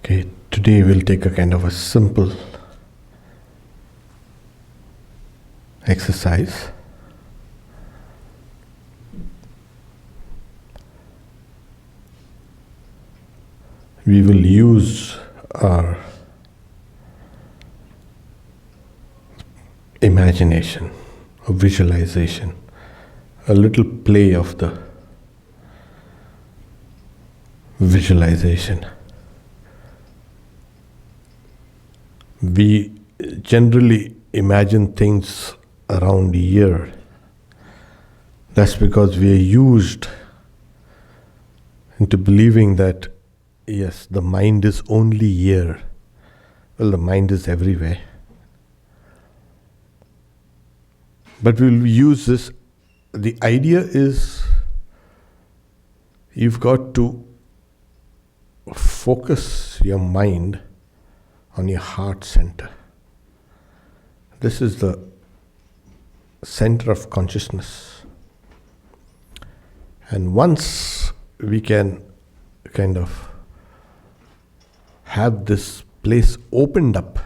Okay, today we'll take a kind of a simple exercise. We will use our imagination, or visualization, a little play of the visualization. We generally imagine things around here. That's because we are used into believing that, yes, the mind is only here. Well, the mind is everywhere. But we'll use this. The idea is you've got to focus your mind on your heart center. This is the center of consciousness. And once we can kind of have this place opened up,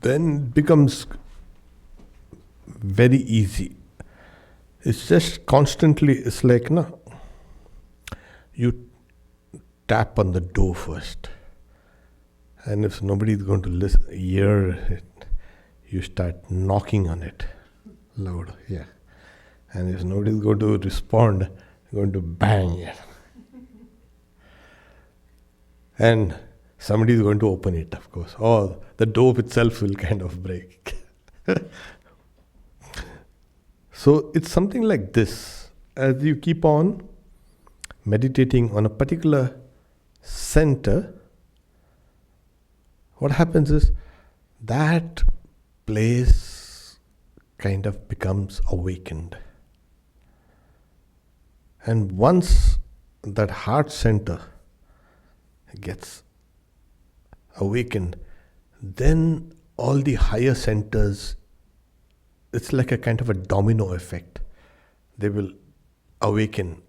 then it becomes very easy. It's just constantly, it's like, no, you tap on the door first. And if nobody is going to hear it, you start knocking on it loud, yeah. And if nobody is going to respond, you're going to bang it. And somebody is going to open it, of course. Or the door itself will kind of break. So it's something like this. As you keep on meditating on a particular center, what happens is that place kind of becomes awakened. And once that heart center gets awakened, then all the higher centers, it's like a kind of a domino effect. They will awaken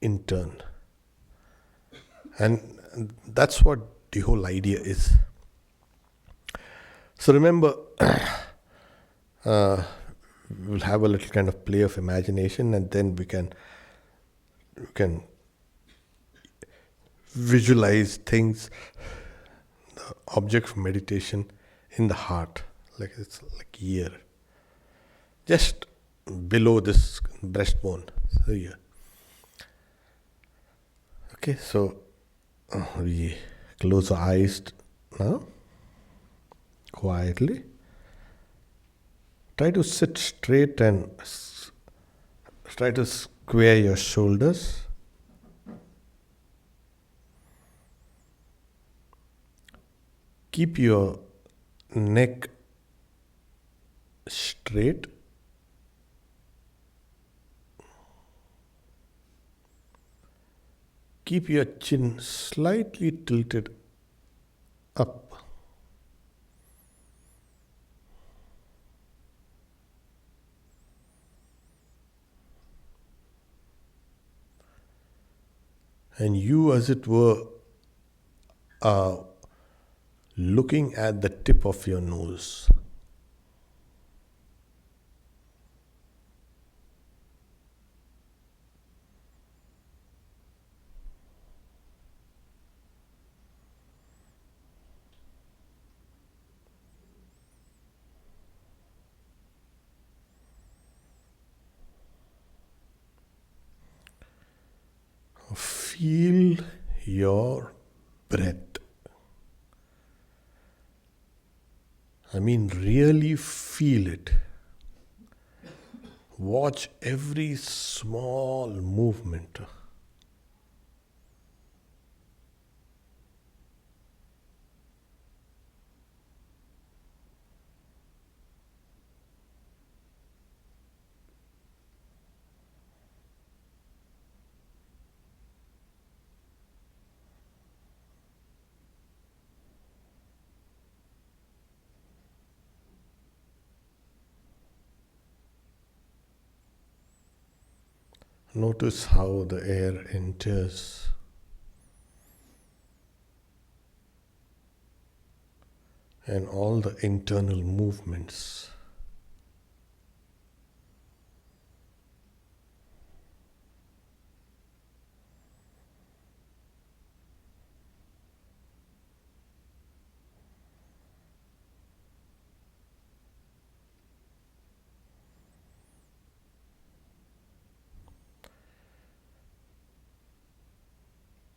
in turn. And that's what the whole idea is. So remember, we'll have a little kind of play of imagination, and then we can visualize things, the object of meditation in the heart, like it's like here, just below this breastbone. So here. Okay, so we close our eyes now, quietly. Try to sit straight and try to square your shoulders. Keep your neck straight. Keep your chin slightly tilted up. And you, as it were, are looking at the tip of your nose. Feel your breath. I mean, really feel it. Watch every small movement. Notice how the air enters and all the internal movements.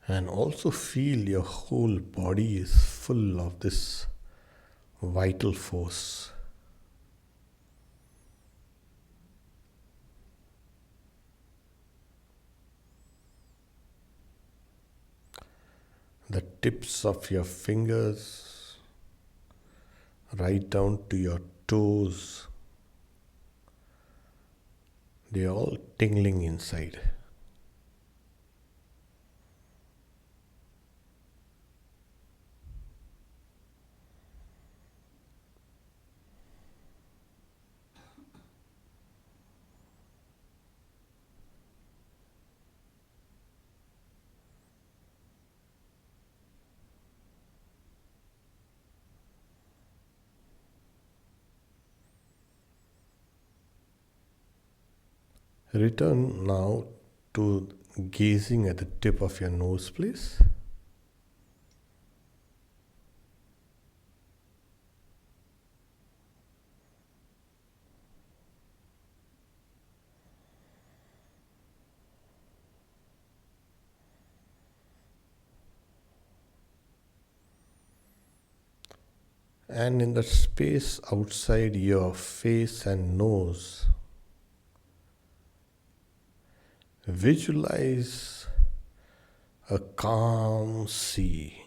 And also feel your whole body is full of this vital force. The tips of your fingers, right down to your toes, they are all tingling inside. Return now to gazing at the tip of your nose, please. And in the space outside your face and nose, visualize a calm sea,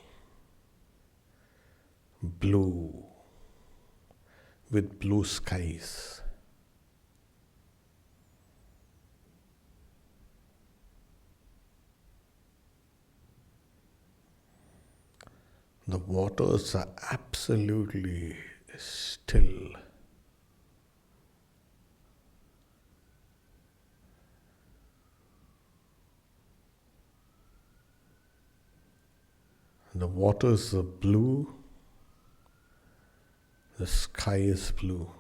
blue, with blue skies. The waters are absolutely still. The waters are blue, the sky is blue.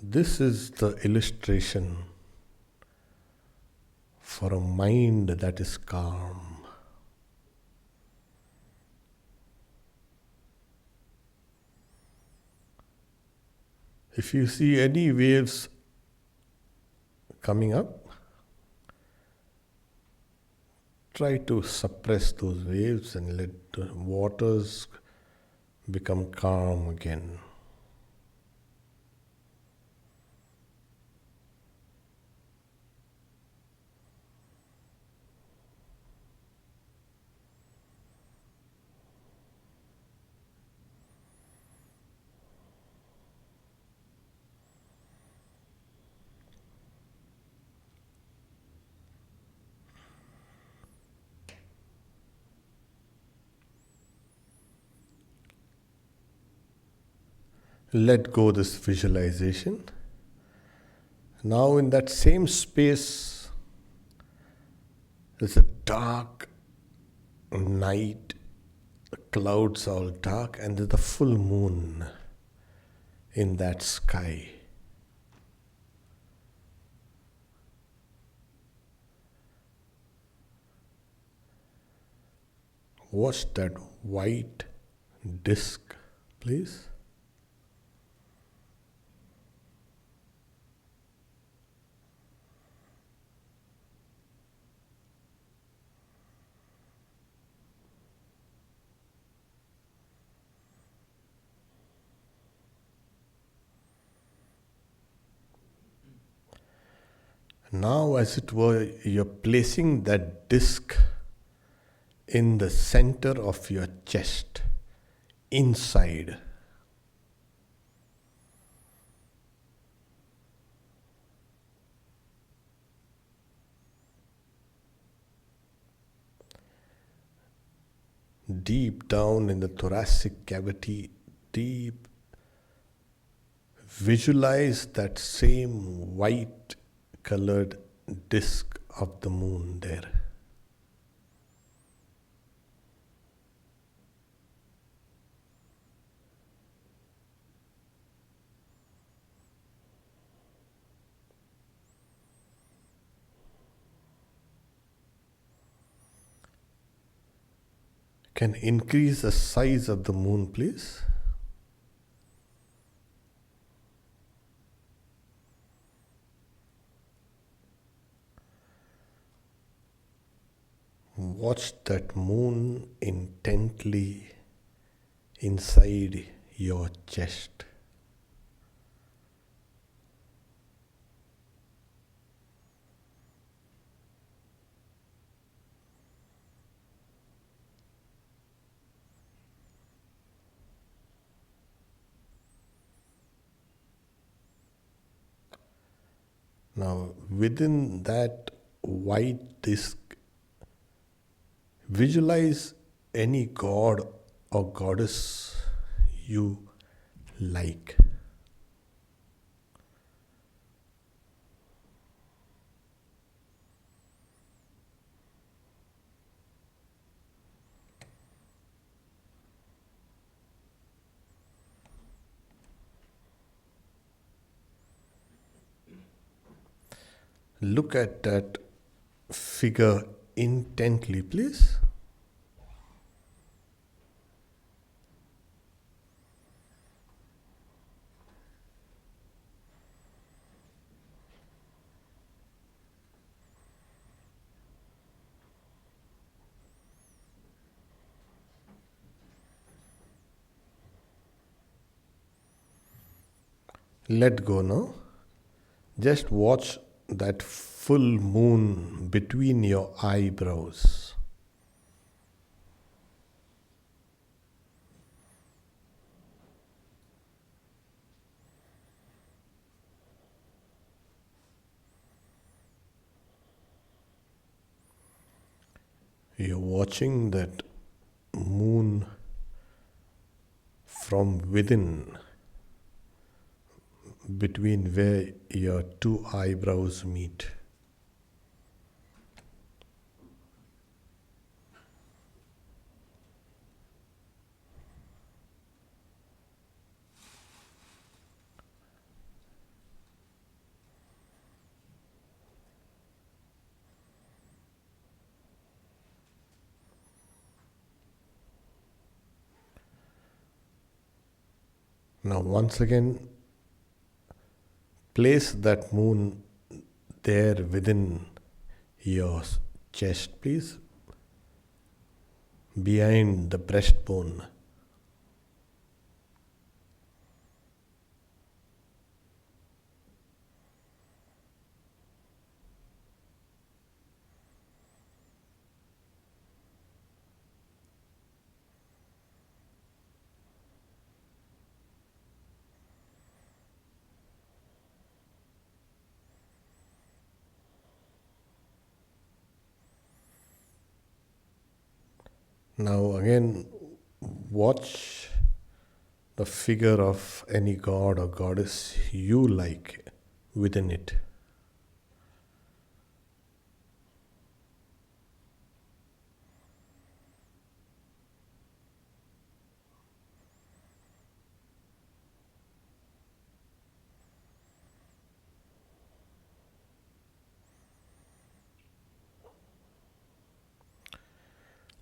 This is the illustration for a mind that is calm. If you see any waves coming up, try to suppress those waves and let the waters become calm again. Let go this visualization. Now in that same space, there's a dark night, the clouds are all dark, and there's the full moon in that sky. Watch that white disk, please. Now, as it were, you're placing that disk in the center of your chest, inside. deep down in the thoracic cavity, deep, visualize that same white colored disk of the moon there. Can increase the size of the moon, please? Watch that moon intently inside your chest. Now, within that white disk, visualize any god or goddess you like. Look at that figure intently, please. Let go now. Just watch that full moon between your eyebrows. You're watching that moon from within, between where your two eyebrows meet. Now, once again, place that moon there within your chest, please, behind the breastbone. Now again, watch the figure of any god or goddess you like within it.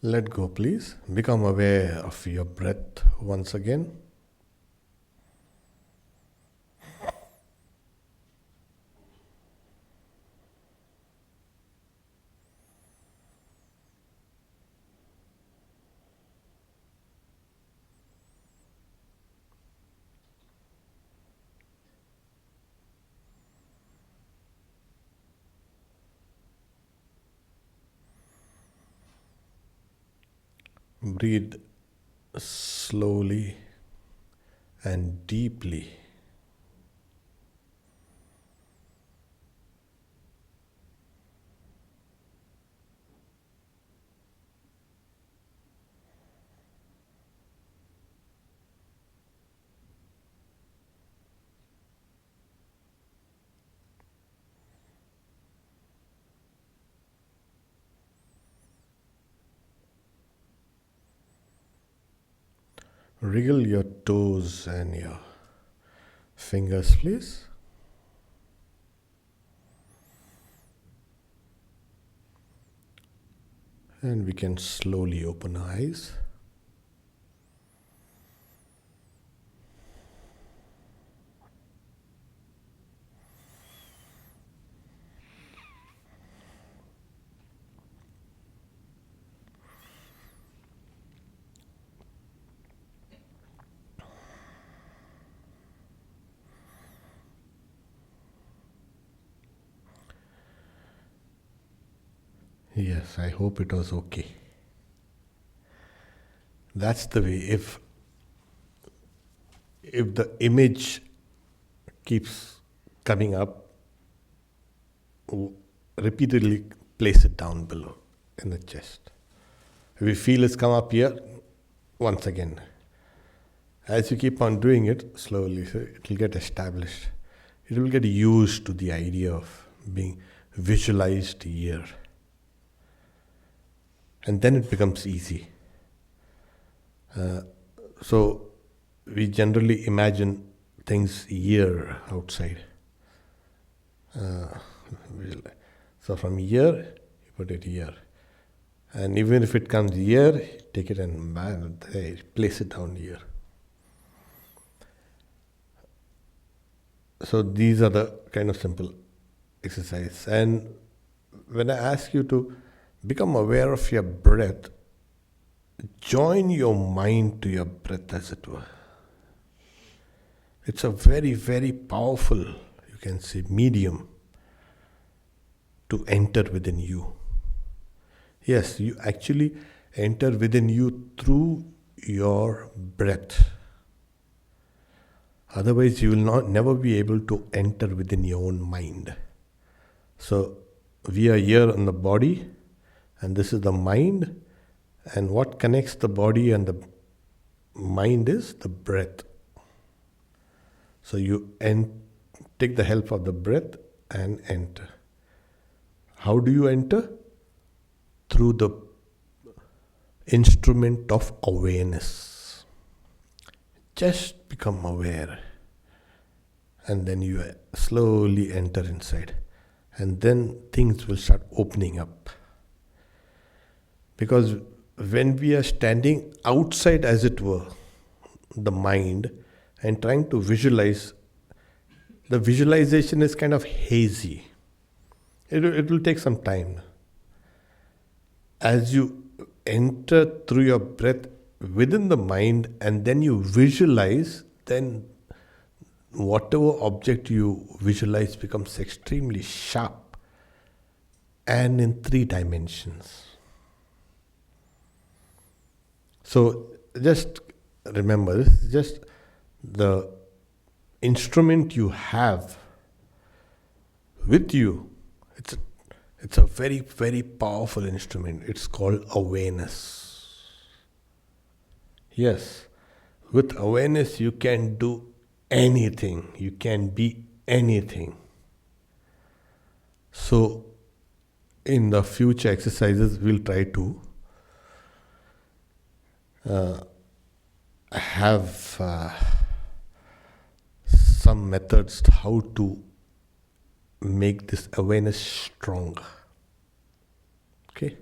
Let go, please. Become aware of your breath once again. Breathe slowly and deeply. Wriggle your toes and your fingers, please. And we can slowly open our eyes. Yes, I hope it was okay. That's the way. If the image keeps coming up, repeatedly place it down below in the chest. If you feel it's come up here, once again. As you keep on doing it, slowly, so it will get established. It will get used to the idea of being visualized here. And then it becomes easy. So we generally imagine things here outside. So from here, you put it here. And even if it comes here, take it and place it down here. So these are the kind of simple exercise. And when I ask you to become aware of your breath, join your mind to your breath, as it were. It's a very, very powerful, you can say, medium to enter within you. Yes, you actually enter within you through your breath. Otherwise, you will never be able to enter within your own mind. So, we are here in the body, and this is the mind, and what connects the body and the mind is the breath. So you take the help of the breath and enter. How do you enter? Through the instrument of awareness. Just become aware, and then you slowly enter inside, and then things will start opening up. Because when we are standing outside, as it were, the mind, and trying to visualize, the visualization is kind of hazy. It will take some time. As you enter through your breath within the mind, and then you visualize, then whatever object you visualize becomes extremely sharp and in 3 dimensions. So just remember, this is just the instrument you have with you. It's a very, very powerful instrument. It's called awareness. Yes, with awareness you can do anything. You can be anything. So in the future exercises, we'll try to have some methods how to make this awareness stronger. Okay?